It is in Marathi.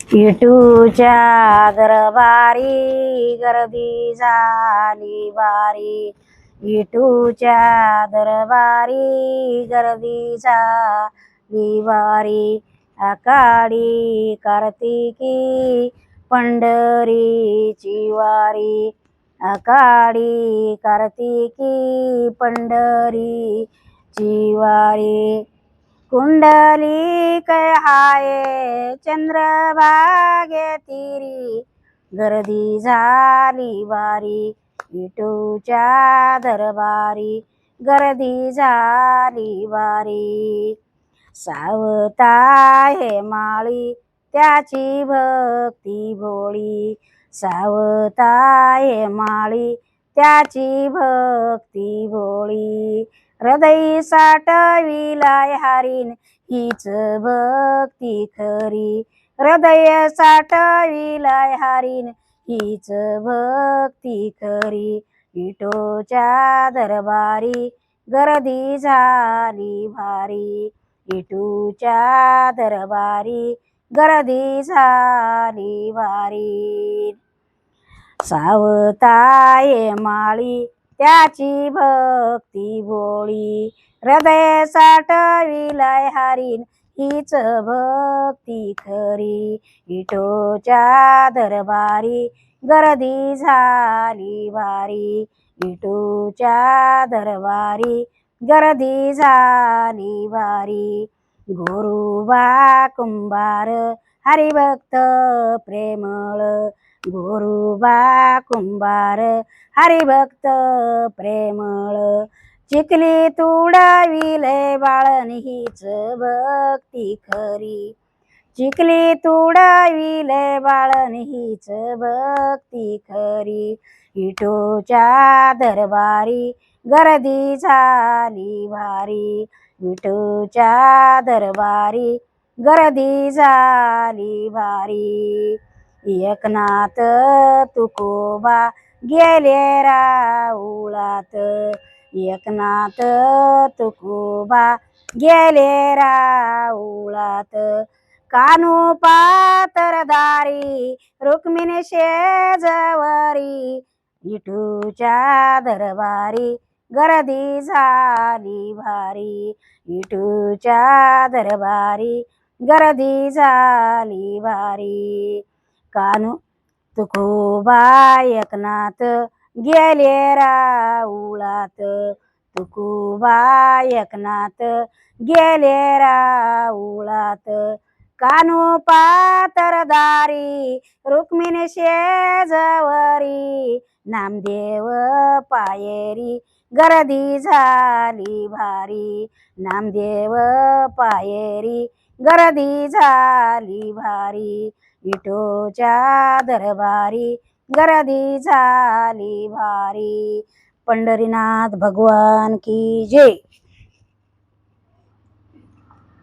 विठूच्या दरबारी गर्दी झाली भारी. विठूच्या दरबारी गर्दी झाली भारी. आषाढी कार्तिकी पंढरीची वारी. आषाढी कार्तिकी पंढरीची वारी. कुंडलिक हाय चंद्रभागे तिरी. गर्दी झाली भारी. विठूच्या दरबारी गर्दी झाली भारी. सावता हे माळी त्याची भक्ती भोळी. सावता हे माळी त्याची भक्ती भोळी. हृदय साठविलाय हरीन हीच भक्ती खरी. हृदय साठविलाय हरीन हीच भक्ती खरी. विठूच्या दरबारी गर्दी झाली भारी. विठूच्या दरबारी गर्दी झाली भारी. सावताये माळी त्याची भक्ती भोळी. हृदय साठविलाय हरीन हीच भक्ती खरी. विठूच्या दरबारी गर्दी झाली भारी. विठूच्या दरबारी गर्दी झाली भारी. गोरोबा कुंभार हरिभक्त प्रेमळ. गोरोबा कुंभार हरिभक्त प्रेमळ. चिखली तुडविले बाळन हीच भक्ती खरी. चिखली तुडविले बाळन हीच भक्ती खरी. विठूच्या दरबारी गर्दी झाली भारी. विठूच्या दरबारी गर्दी झाली भारी. एकनाथ तुकोबा गेले राऊळात. एकनाथ तुकोबा गेले राऊळात. कानोपा तरदारी रुक्मिणी शेजवरी. विठूच्या दरबारी गर्दी झाली भारी. विठूच्या दरबारी गर्दी झाली भारी. कानू तुकोबा एकनाथ गेले राऊळात. तुकोबा एकनाथ गेले राऊळात. कानोपा तरदारी रुक्मिणी शेजवरी. नामदेव पायरी गर्दी झाली भारी. नामदेव पायरी गर्दी झाली भारी. विठूच्या दरबारी गर्दी झाली भारी. पंढरीनाथ भगवान की जय.